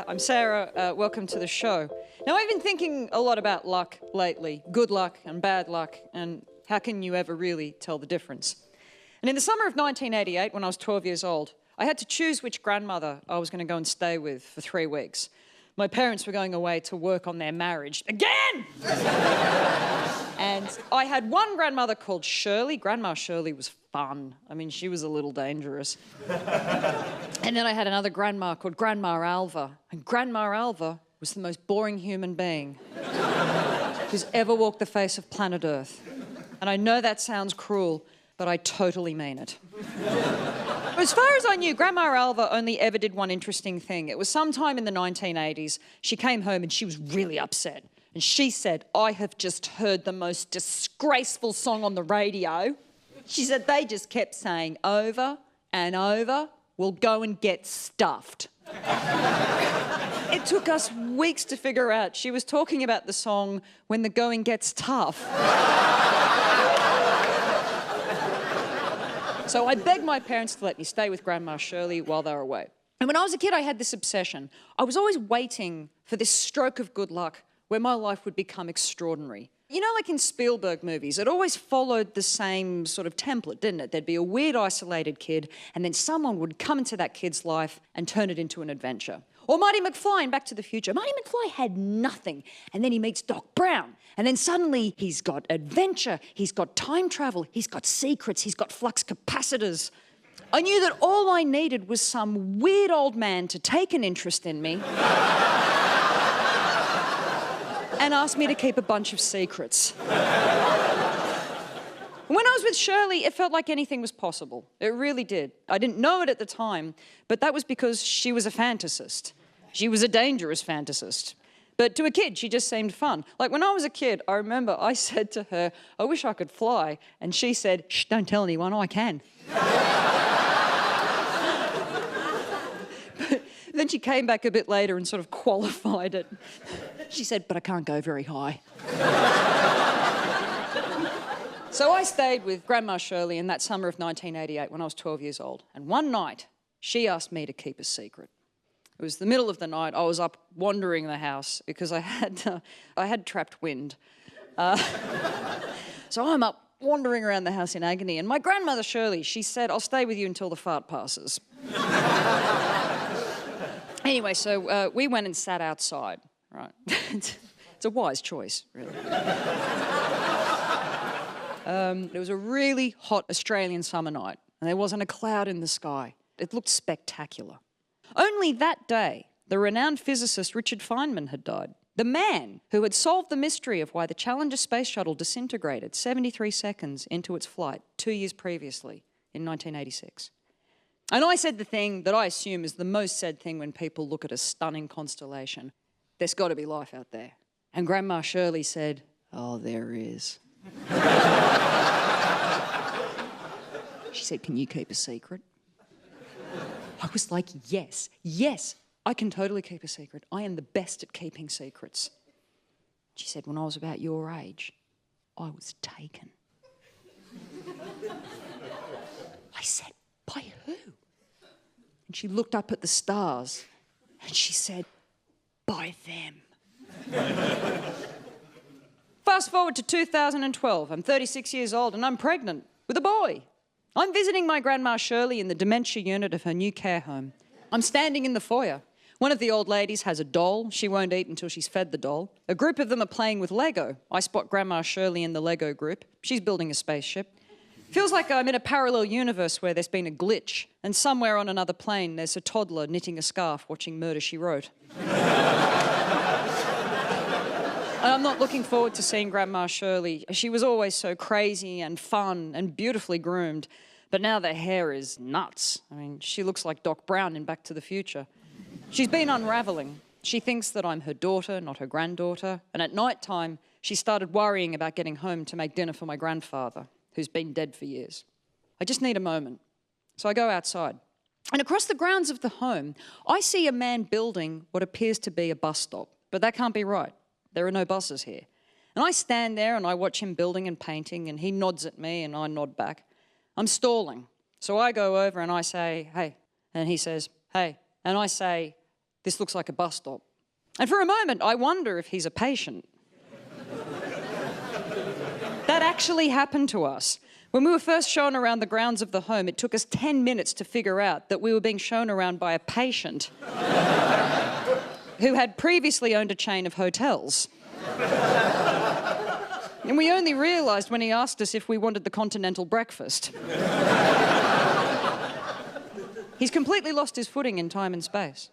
I'm Sarah. Welcome to the show. Now, I've been thinking a lot about luck lately, good luck and bad luck, and how can you ever really tell the difference? And in the summer of 1988, when I was 12 years old, I had to choose which grandmother I was going to go and stay with for 3 weeks. My parents were going away to work on their marriage again! And I had one grandmother called Shirley. Grandma Shirley was fun. I mean, she was a little dangerous. And then I had another grandma called Grandma Alva. And Grandma Alva was the most boring human being who's ever walked the face of planet Earth. And I know that sounds cruel, but I totally mean it. As far as I knew, Grandma Alva only ever did one interesting thing. It was sometime in the 1980s. She came home and she was really upset. And she said, "I have just heard the most disgraceful song on the radio." She said, "They just kept saying over and over, 'We'll go and get stuffed.'" It took us weeks to figure out she was talking about the song When the Going Gets Tough. So I begged my parents to let me stay with Grandma Shirley while they were away. And when I was a kid, I had this obsession. I was always waiting for this stroke of good luck where my life would become extraordinary. You know, like in Spielberg movies, it always followed the same sort of template, didn't it? There'd be a weird, isolated kid, and then someone would come into that kid's life and turn it into an adventure. Or Marty McFly in Back to the Future. Marty McFly had nothing, and then he meets Doc Brown, and then suddenly he's got adventure, he's got time travel, he's got secrets, he's got flux capacitors. I knew that all I needed was some weird old man to take an interest in me and ask me to keep a bunch of secrets. When I was with Shirley, it felt like anything was possible. It really did. I didn't know it at the time, but that was because she was a fantasist. She was a dangerous fantasist. But to a kid, she just seemed fun. Like when I was a kid, I remember I said to her, "I wish I could fly." And she said, "Shh, don't tell anyone, I can." But then she came back a bit later and sort of qualified it. She said, "But I can't go very high." So I stayed with Grandma Shirley in that summer of 1988 when I was 12 years old. And one night, she asked me to keep a secret. It was the middle of the night. I was up wandering the house because I had trapped wind. So I'm up wandering around the house in agony. And my grandmother Shirley, she said, "I'll stay with you until the fart passes." Anyway, so we went and sat outside, right? It's a wise choice, really. It was a really hot Australian summer night, and there wasn't a cloud in the sky. It looked spectacular. Only that day, the renowned physicist Richard Feynman had died. The man who had solved the mystery of why the Challenger space shuttle disintegrated 73 seconds into its flight 2 years previously, in 1986. And I said the thing that I assume is the most said thing when people look at a stunning constellation. "There's got to be life out there." And Grandma Shirley said, "Oh, there is." She said, "Can you keep a secret?" I was like, yes, I can totally keep a secret. I am the best at keeping secrets. She said, "When I was about your age, I was taken." I said, "By who?" And she looked up at the stars and she said, "By them." Fast forward to 2012. I'm 36 years old and I'm pregnant with a boy. I'm visiting my Grandma Shirley in the dementia unit of her new care home. I'm standing in the foyer. One of the old ladies has a doll. She won't eat until she's fed the doll. A group of them are playing with Lego. I spot Grandma Shirley in the Lego group. She's building a spaceship. Feels like I'm in a parallel universe where there's been a glitch, and somewhere on another plane there's a toddler knitting a scarf watching Murder, She Wrote. And I'm not looking forward to seeing Grandma Shirley. She was always so crazy and fun and beautifully groomed, but now the hair is nuts. I mean, she looks like Doc Brown in Back to the Future. She's been unravelling. She thinks that I'm her daughter, not her granddaughter, and at night time, she started worrying about getting home to make dinner for my grandfather, who's been dead for years. I just need a moment. So I go outside. And across the grounds of the home, I see a man building what appears to be a bus stop. But that can't be right. There are no buses here. And I stand there and I watch him building and painting, and he nods at me and I nod back. I'm stalling. So I go over and I say, "Hey." And he says, "Hey." And I say, This looks like a bus stop. And for a moment, I wonder if he's a patient. That actually happened to us. When we were first shown around the grounds of the home, it took us 10 minutes to figure out that we were being shown around by a patient who had previously owned a chain of hotels. And we only realised when he asked us if we wanted the continental breakfast. He's completely lost his footing in time and space.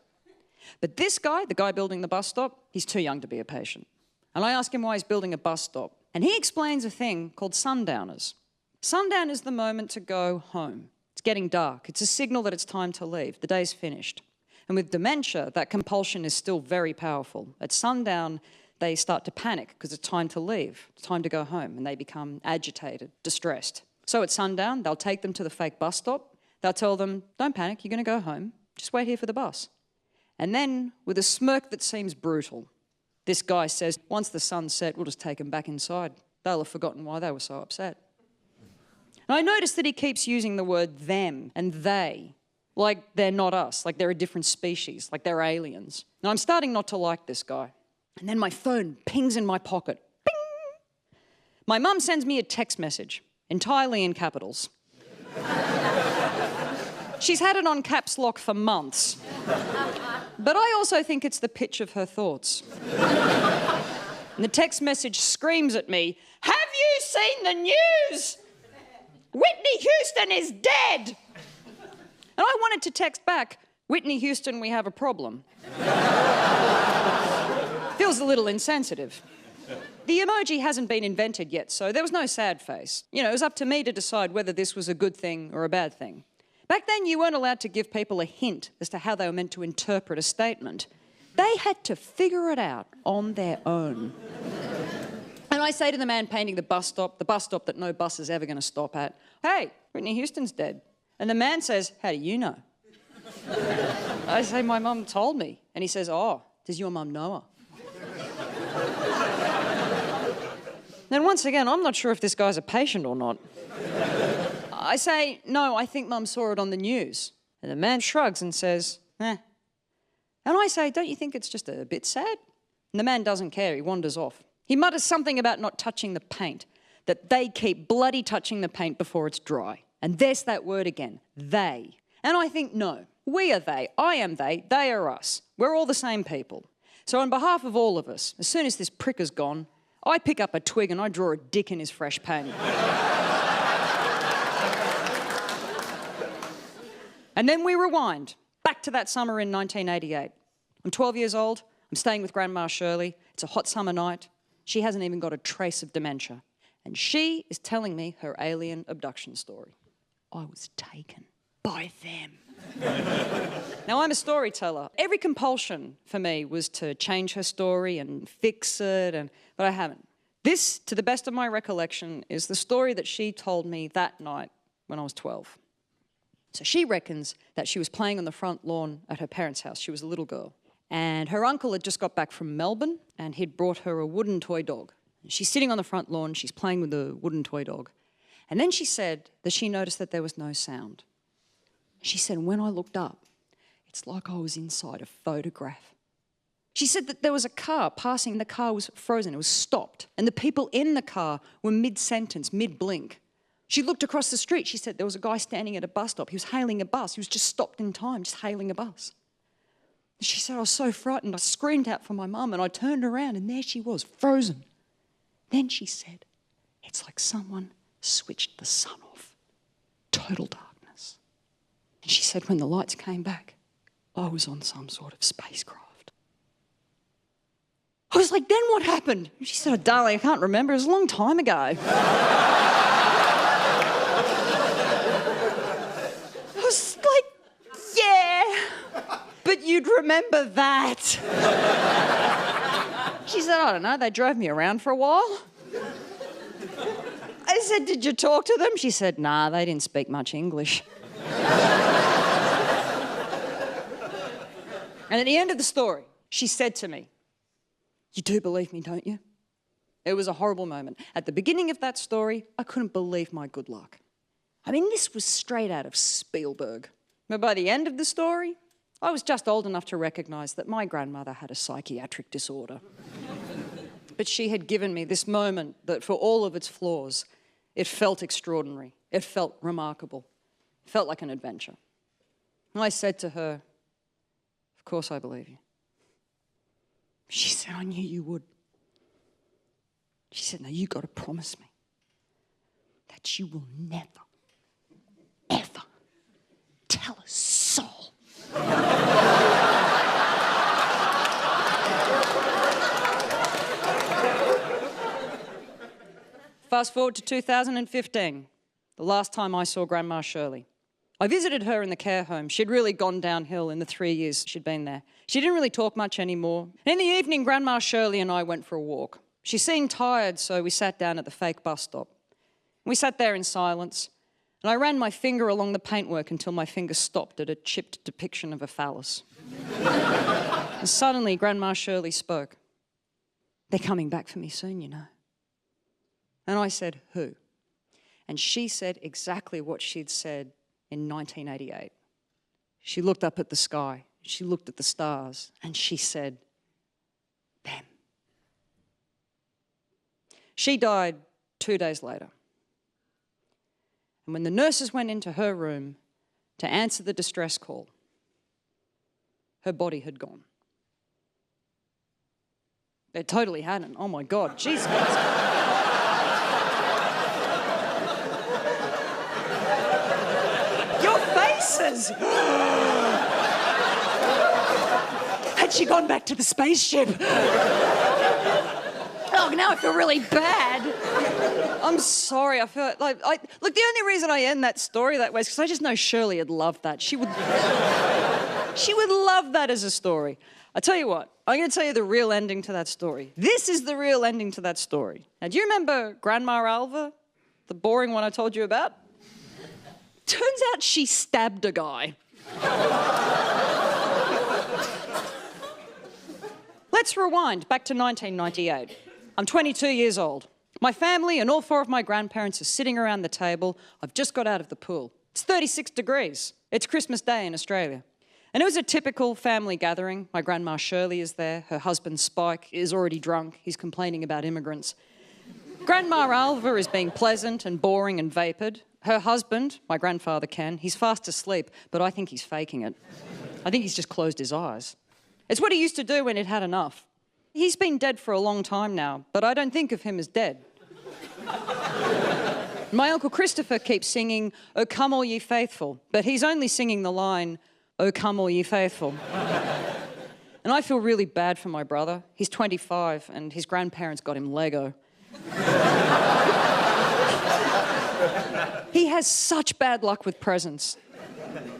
But this guy, the guy building the bus stop, he's too young to be a patient. And I ask him why he's building a bus stop. And he explains a thing called sundowners. Sundown is the moment to go home. It's getting dark. It's a signal that it's time to leave. The day's finished. And with dementia, that compulsion is still very powerful. At sundown, they start to panic because it's time to leave. It's time to go home. And they become agitated, distressed. So at sundown, they'll take them to the fake bus stop. They'll tell them, don't panic, you're going to go home. Just wait here for the bus. And then, with a smirk that seems brutal, this guy says, once the sun's set, we'll just take them back inside. They'll have forgotten why they were so upset. And I notice that he keeps using the word them and they, like they're not us, like they're a different species, like they're aliens. And I'm starting not to like this guy. And then my phone pings in my pocket. Ping! My mum sends me a text message, entirely in capitals. She's had it on caps lock for months. But I also think it's the pitch of her thoughts. And the text message screams at me, have you seen the news? Whitney Houston is dead! And I wanted to text back, Whitney Houston, we have a problem. Feels a little insensitive. The emoji hasn't been invented yet, so there was no sad face. You know, it was up to me to decide whether this was a good thing or a bad thing. Back then, you weren't allowed to give people a hint as to how they were meant to interpret a statement. They had to figure it out on their own. And I say to the man painting the bus stop that no bus is ever going to stop at, hey, Whitney Houston's dead. And the man says, how do you know? I say, my mum told me. And he says, oh, does your mum know her? Then once again, I'm not sure if this guy's a patient or not. I say, no, I think Mum saw it on the news. And the man shrugs and says, eh. And I say, don't you think it's just a bit sad? And the man doesn't care, he wanders off. He mutters something about not touching the paint, that they keep bloody touching the paint before it's dry. And there's that word again, they. And I think, no, we are they, I am they are us. We're all the same people. So on behalf of all of us, as soon as this prick is gone, I pick up a twig and I draw a dick in his fresh paint. And then we rewind, back to that summer in 1988. I'm 12 years old, I'm staying with Grandma Shirley. It's a hot summer night. She hasn't even got a trace of dementia. And she is telling me her alien abduction story. I was taken by them. Now, I'm a storyteller. Every compulsion for me was to change her story and fix it, but I haven't. This, to the best of my recollection, is the story that she told me that night when I was 12. So she reckons that she was playing on the front lawn at her parents' house. She was a little girl. And her uncle had just got back from Melbourne and he'd brought her a wooden toy dog. She's sitting on the front lawn, she's playing with the wooden toy dog. And then she said that she noticed that there was no sound. She said, when I looked up, it's like I was inside a photograph. She said that there was a car passing, the car was frozen, it was stopped. And the people in the car were mid-sentence, mid-blink. She looked across the street. She said there was a guy standing at a bus stop. He was hailing a bus. He was just stopped in time, just hailing a bus. She said, I was so frightened. I screamed out for my mum and I turned around and there she was, frozen. Then she said, it's like someone switched the sun off. Total darkness. And she said when the lights came back, I was on some sort of spacecraft. I was like, then what happened? And she said, oh, darling, I can't remember. It was a long time ago. But you'd remember that. She said, I don't know, they drove me around for a while. I said, did you talk to them? She said, nah, they didn't speak much English. And at the end of the story, she said to me, you do believe me, don't you? It was a horrible moment. At the beginning of that story, I couldn't believe my good luck. I mean, this was straight out of Spielberg. But by the end of the story, I was just old enough to recognise that my grandmother had a psychiatric disorder. But she had given me this moment that, for all of its flaws, it felt extraordinary. It felt remarkable. It felt like an adventure. And I said to her, "Of course I believe you." She said, "I knew you would." She said, "Now you got to promise me that you will never, ever tell a soul." Fast forward to 2015, the last time I saw Grandma Shirley. I visited her in the care home. She'd really gone downhill in the 3 years she'd been there. She didn't really talk much anymore. In the evening, Grandma Shirley and I went for a walk. She seemed tired, so we sat down at the fake bus stop. We sat there in silence, and I ran my finger along the paintwork until my finger stopped at a chipped depiction of a phallus. And suddenly, Grandma Shirley spoke. "They're coming back for me soon, you know." And I said, "Who?" And she said exactly what she'd said in 1988. She looked up at the sky, she looked at the stars, and she said, "Them." She died 2 days later. And when the nurses went into her room to answer the distress call, her body had gone. It totally hadn't. Oh my God, Jesus. Your faces! Had she gone back to the spaceship? Oh, now I feel really bad. I'm sorry, I feel like... Look, the only reason I end that story that way is because I just know Shirley would love that. She would love that as a story. I tell you what, I'm going to tell you the real ending to that story. This is the real ending to that story. Now, do you remember Grandma Alva, the boring one I told you about? Turns out she stabbed a guy. Let's rewind back to 1998. I'm 22 years old. My family and all 4 of my grandparents are sitting around the table. I've just got out of the pool. It's 36 degrees. It's Christmas Day in Australia. And it was a typical family gathering. My grandma Shirley is there. Her husband Spike is already drunk. He's complaining about immigrants. Grandma Alva is being pleasant and boring and vapoured. Her husband, my grandfather Ken, he's fast asleep, but I think he's faking it. I think he's just closed his eyes. It's what he used to do when he'd had enough. He's been dead for a long time now, but I don't think of him as dead. My Uncle Christopher keeps singing, "O come all ye faithful," but he's only singing the line, "O come all ye faithful." And I feel really bad for my brother. He's 25 and his grandparents got him Lego. He has such bad luck with presents.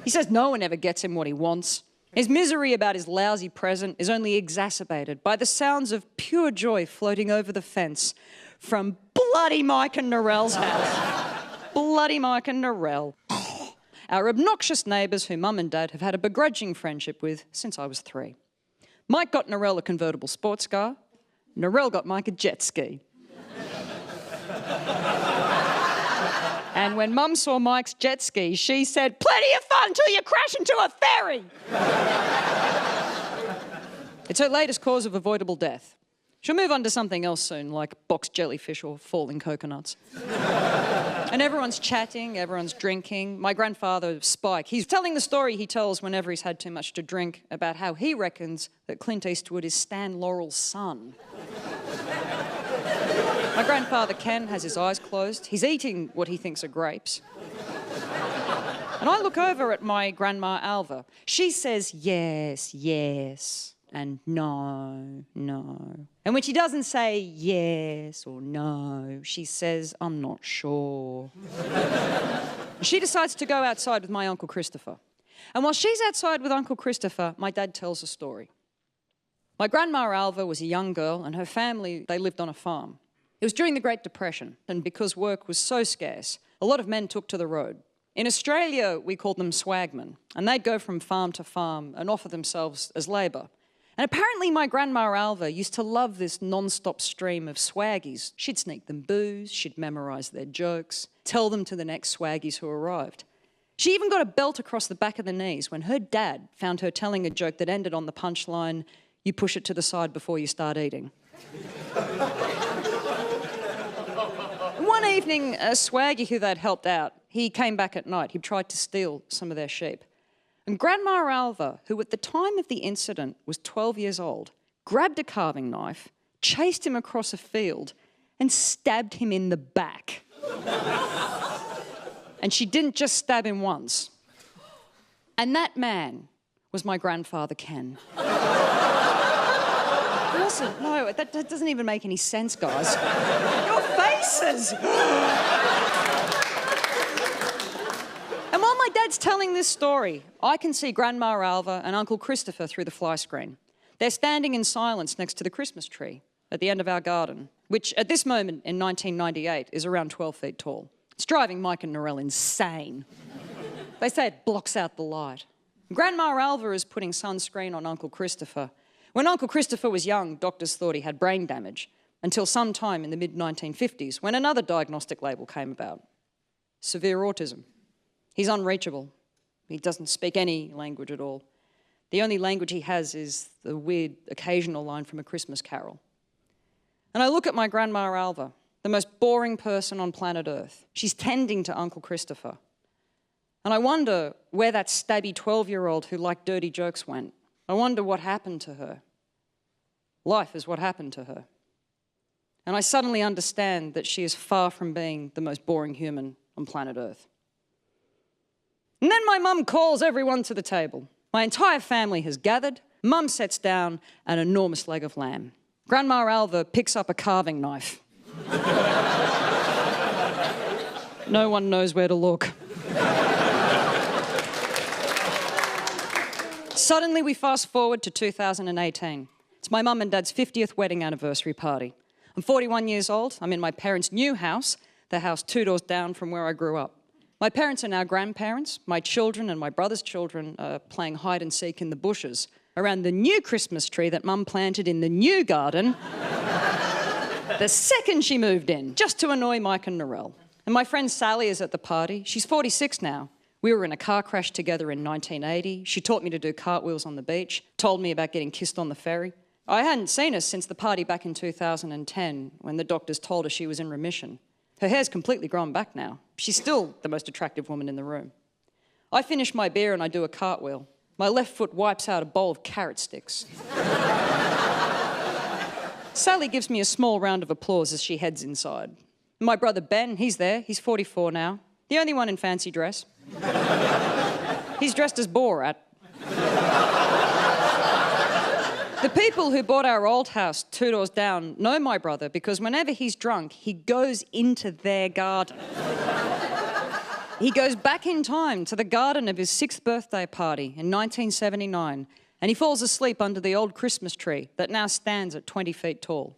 He says no one ever gets him what he wants. His misery about his lousy present is only exacerbated by the sounds of pure joy floating over the fence from bloody Mike and Narelle's house. Bloody Mike and Narelle. Our obnoxious neighbours who Mum and Dad have had a begrudging friendship with since I was 3. Mike got Narelle a convertible sports car. Narelle got Mike a jet ski. And when Mum saw Mike's jet ski, she said, "Plenty of fun till you crash into a ferry." It's her latest cause of avoidable death. She'll move on to something else soon, like box jellyfish or falling coconuts. And everyone's chatting, everyone's drinking. My grandfather, Spike, he's telling the story he tells whenever he's had too much to drink about how he reckons that Clint Eastwood is Stan Laurel's son. My grandfather Ken has his eyes closed. He's eating what he thinks are grapes. And I look over at my grandma Alva. She says yes, yes, and no, no. And when she doesn't say yes or no, she says, "I'm not sure." She decides to go outside with my Uncle Christopher. And while she's outside with Uncle Christopher, my dad tells a story. My grandma Alva was a young girl and her family, they lived on a farm. It was during the Great Depression, and because work was so scarce, a lot of men took to the road. In Australia, we called them swagmen, and they'd go from farm to farm and offer themselves as labour. And apparently my grandma Alva used to love this non-stop stream of swaggies. She'd sneak them booze, she'd memorise their jokes, tell them to the next swaggies who arrived. She even got a belt across the back of the knees when her dad found her telling a joke that ended on the punchline, "You push it to the side before you start eating." One evening, a swaggy who they'd helped out, he came back at night. He tried to steal some of their sheep. And Grandma Alva, who at the time of the incident was 12 years old, grabbed a carving knife, chased him across a field, and stabbed him in the back. And she didn't just stab him once. And that man was my grandfather Ken. Listen, no, that doesn't even make any sense, guys. Your faces! And while my dad's telling this story, I can see Grandma Alva and Uncle Christopher through the fly screen. They're standing in silence next to the Christmas tree at the end of our garden, which at this moment in 1998 is around 12 feet tall. It's driving Mike and Narelle insane. They say it blocks out the light. Grandma Alva is putting sunscreen on Uncle Christopher. When Uncle Christopher was young, doctors thought he had brain damage, until sometime in the mid-1950s when another diagnostic label came about. Severe autism. He's unreachable. He doesn't speak any language at all. The only language he has is the weird occasional line from A Christmas Carol. And I look at my Grandma Alva, the most boring person on planet Earth. She's tending to Uncle Christopher. And I wonder where that stabby 12-year-old who liked dirty jokes went. I wonder what happened to her. Life is what happened to her. And I suddenly understand that she is far from being the most boring human on planet Earth. And then my mum calls everyone to the table. My entire family has gathered. Mum sets down an enormous leg of lamb. Grandma Alva picks up a carving knife. No one knows where to look. Suddenly we fast forward to 2018. It's my mum and dad's 50th wedding anniversary party. I'm 41 years old. I'm in my parents' new house, the house 2 doors down from where I grew up. My parents are now grandparents. My children and my brother's children are playing hide and seek in the bushes around the new Christmas tree that Mum planted in the new garden the second she moved in, just to annoy Mike and Narelle. And my friend Sally is at the party. She's 46 now. We were in a car crash together in 1980. She taught me to do cartwheels on the beach, told me about getting kissed on the ferry. I hadn't seen her since the party back in 2010 when the doctors told her she was in remission. Her hair's completely grown back now. She's still the most attractive woman in the room. I finish my beer and I do a cartwheel. My left foot wipes out a bowl of carrot sticks. Sally gives me a small round of applause as she heads inside. My brother Ben, he's there. He's 44 now. The only one in fancy dress. He's dressed as Borat. The people who bought our old house 2 doors down know my brother because whenever he's drunk, he goes into their garden. He goes back in time to the garden of his 6th birthday party in 1979, and he falls asleep under the old Christmas tree that now stands at 20 feet tall.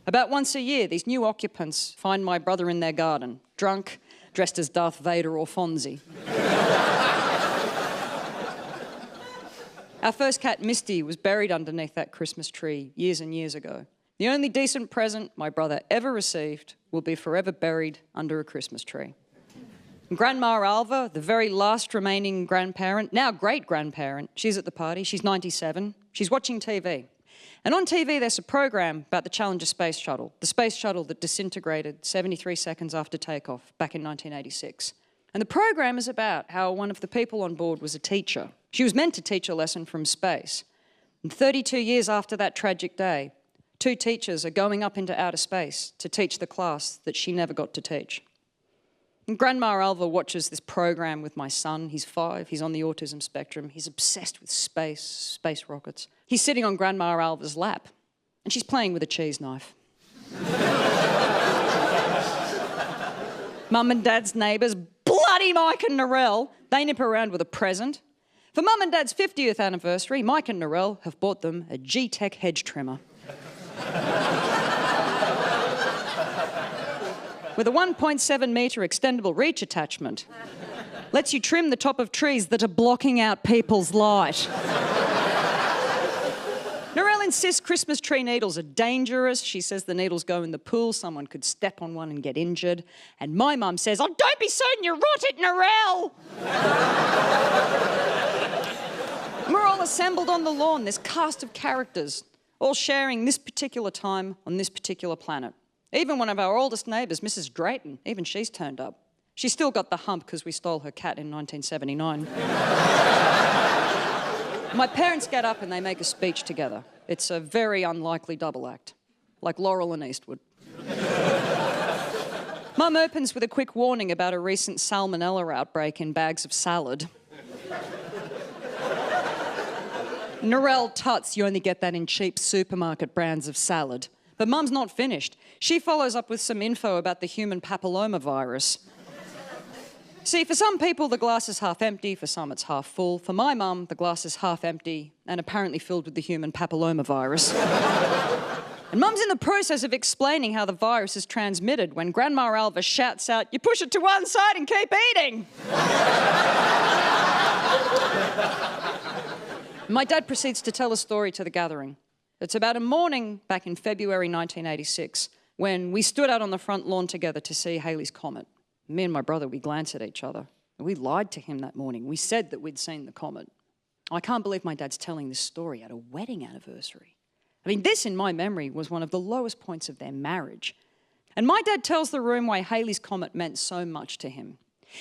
About once a year, these new occupants find my brother in their garden, drunk, dressed as Darth Vader or Fonzie. Our first cat, Misty, was buried underneath that Christmas tree years and years ago. The only decent present my brother ever received will be forever buried under a Christmas tree. And Grandma Alva, the very last remaining grandparent, now great-grandparent, she's at the party, she's 97, she's watching TV. And on TV there's a program about the Challenger space shuttle, the space shuttle that disintegrated 73 seconds after takeoff back in 1986. And the program is about how one of the people on board was a teacher. She was meant to teach a lesson from space. And 32 years after that tragic day, 2 teachers are going up into outer space to teach the class that she never got to teach. And Grandma Alva watches this program with my son. He's 5, he's on the autism spectrum. He's obsessed with space rockets. He's sitting on Grandma Alva's lap, and she's playing with a cheese knife. Mum and Dad's neighbours, bloody Mike and Narelle, they nip around with a present. For Mum and Dad's 50th anniversary, Mike and Narelle have bought them a G-Tech hedge trimmer. With a 1.7 metre extendable reach attachment. Lets you trim the top of trees that are blocking out people's light. Narelle insists Christmas tree needles are dangerous. She says the needles go in the pool. Someone could step on one and get injured. And my mum says, oh, don't be certain you rot it, Narelle. And we're all assembled on the lawn, this cast of characters, all sharing this particular time on this particular planet. Even one of our oldest neighbours, Mrs. Drayton, even she's turned up. She's still got the hump because we stole her cat in 1979. My parents get up and they make a speech together. It's a very unlikely double act, like Laurel and Eastwood. Mum opens with a quick warning about a recent salmonella outbreak in bags of salad. Narelle tuts, you only get that in cheap supermarket brands of salad. But Mum's not finished. She follows up with some info about the human papillomavirus. See, for some people, the glass is half empty, for some it's half full. For my mum, the glass is half empty and apparently filled with the human papillomavirus. And Mum's in the process of explaining how the virus is transmitted when Grandma Alva shouts out, you push it to one side and keep eating. My dad proceeds to tell a story to the gathering. It's about a morning back in February 1986 when we stood out on the front lawn together to see Halley's Comet. Me and my brother, we glanced at each other. We lied to him that morning. We said that we'd seen the comet. I can't believe my dad's telling this story at a wedding anniversary. I mean, this, in my memory, was one of the lowest points of their marriage. And my dad tells the room why Halley's Comet meant so much to him.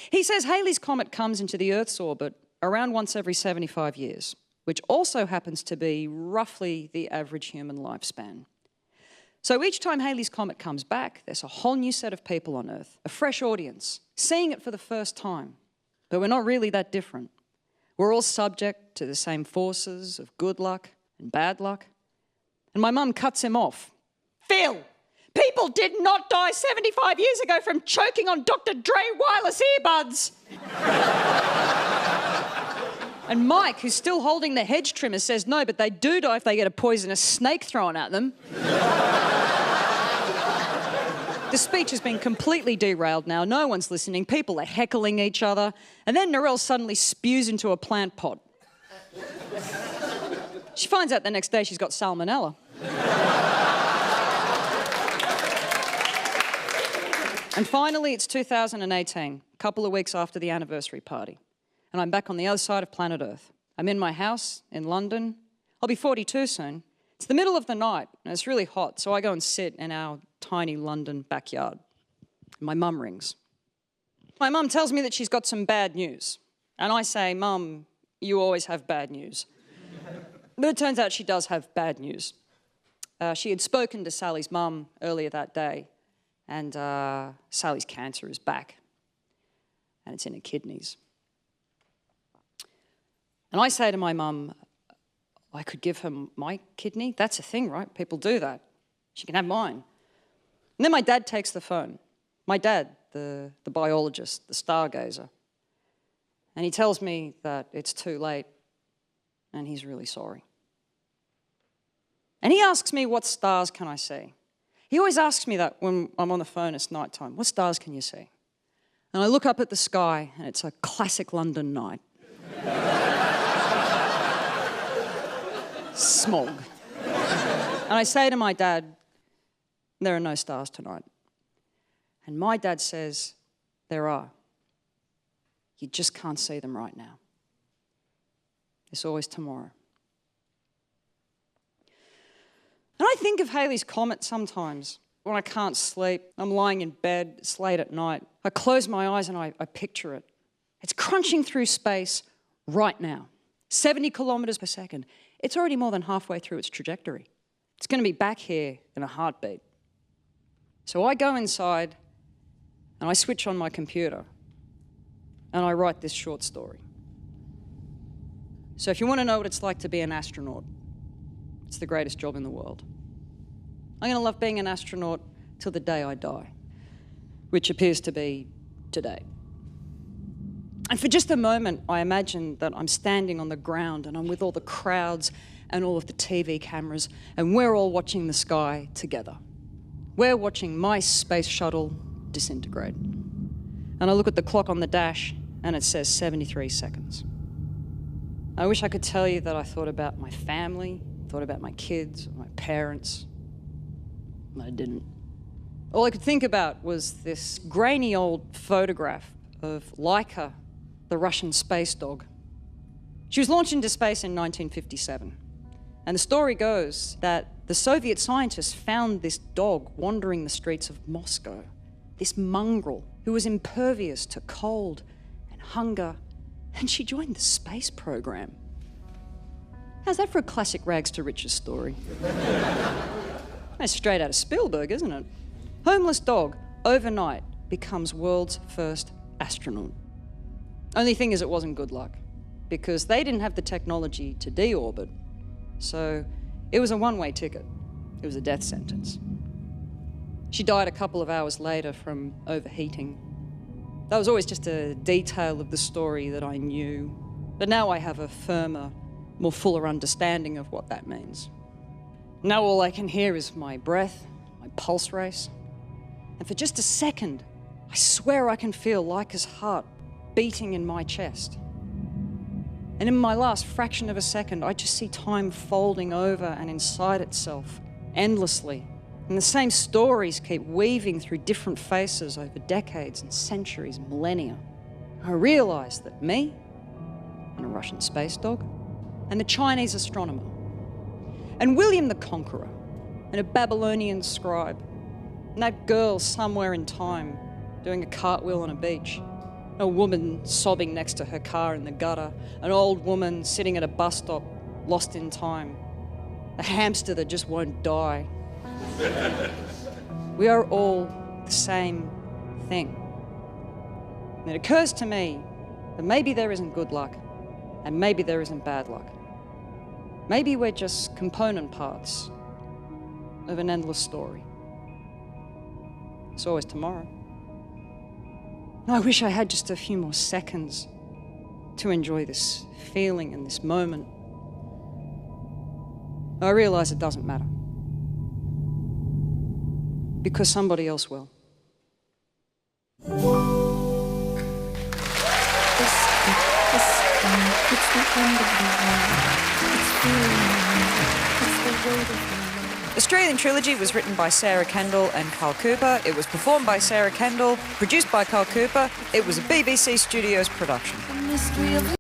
He says Halley's Comet comes into the Earth's orbit around once every 75 years, which also happens to be roughly the average human lifespan. So each time Halley's Comet comes back, there's a whole new set of people on Earth, a fresh audience, seeing it for the first time. But we're not really that different. We're all subject to the same forces of good luck and bad luck. And my mum cuts him off. Phil, people did not die 75 years ago from choking on Dr. Dre wireless earbuds. And Mike, who's still holding the hedge trimmer, says no, but they do die if they get a poisonous snake thrown at them. The speech has been completely derailed now. No one's listening. People are heckling each other. And then Narelle suddenly spews into a plant pot. She finds out the next day she's got salmonella. And finally, it's 2018, a couple of weeks after the anniversary party. And I'm back on the other side of planet Earth. I'm in my house in London. I'll be 42 soon. It's the middle of the night, and it's really hot, so I go and sit in our tiny London backyard. My mum rings. My mum tells me that she's got some bad news. And I say, Mum, you always have bad news. But it turns out she does have bad news. She had spoken to Sally's mum earlier that day, and Sally's cancer is back, and it's in her kidneys. And I say to my mum, I could give her my kidney. That's a thing, right? People do that. She can have mine. And then my dad takes the phone. My dad, the biologist, the stargazer. And he tells me that it's too late and he's really sorry. And he asks me, what stars can I see? He always asks me that when I'm on the phone, it's nighttime. What stars can you see? And I look up at the sky and it's a classic London night. Smog. And I say to my dad, there are no stars tonight. And my dad says, there are. You just can't see them right now. There's always tomorrow. And I think of Halley's Comet sometimes when I can't sleep. I'm lying in bed, it's late at night. I close my eyes and I picture it. It's crunching through space right now. 70 kilometres per second. It's already more than halfway through its trajectory. It's going to be back here in a heartbeat. So I go inside and I switch on my computer and I write this short story. So if you want to know what it's like to be an astronaut, it's the greatest job in the world. I'm going to love being an astronaut till the day I die, which appears to be today. And for just a moment, I imagine that I'm standing on the ground and I'm with all the crowds and all of the TV cameras, and we're all watching the sky together. We're watching my space shuttle disintegrate. And I look at the clock on the dash and it says 73 seconds. I wish I could tell you that I thought about my family, thought about my kids, my parents. And I didn't. All I could think about was this grainy old photograph of Laika, the Russian space dog. She was launched into space in 1957. And the story goes that the Soviet scientists found this dog wandering the streets of Moscow, this mongrel who was impervious to cold and hunger, and she joined the space program. How's that for a classic rags to riches story? That's straight out of Spielberg, isn't it? Homeless dog, overnight, becomes world's first astronaut. Only thing is, it wasn't good luck, because they didn't have the technology to deorbit, so it was a one-way ticket. It was a death sentence. She died a couple of hours later from overheating. That was always just a detail of the story that I knew, but now I have a firmer, more fuller understanding of what that means. Now all I can hear is my breath, my pulse race, and for just a second, I swear I can feel Laika's heart beating in my chest. And in my last fraction of a second, I just see time folding over and inside itself, endlessly. And the same stories keep weaving through different faces over decades and centuries, millennia. I realize that me, and a Russian space dog, and the Chinese astronomer, and William the Conqueror, and a Babylonian scribe, and that girl somewhere in time doing a cartwheel on a beach, a woman sobbing next to her car in the gutter, an old woman sitting at a bus stop, lost in time, a hamster that just won't die. We are all the same thing. And it occurs to me that maybe there isn't good luck, and maybe there isn't bad luck. Maybe we're just component parts of an endless story. It's always tomorrow. I wish I had just a few more seconds to enjoy this feeling and this moment. I realize it doesn't matter, because somebody else will. It's the end of the world. It's feeling. It's the weight of the world. Australian Trilogy was written by Sarah Kendall and Carl Cooper. It was performed by Sarah Kendall, produced by Carl Cooper. It was a BBC Studios production. The mystery of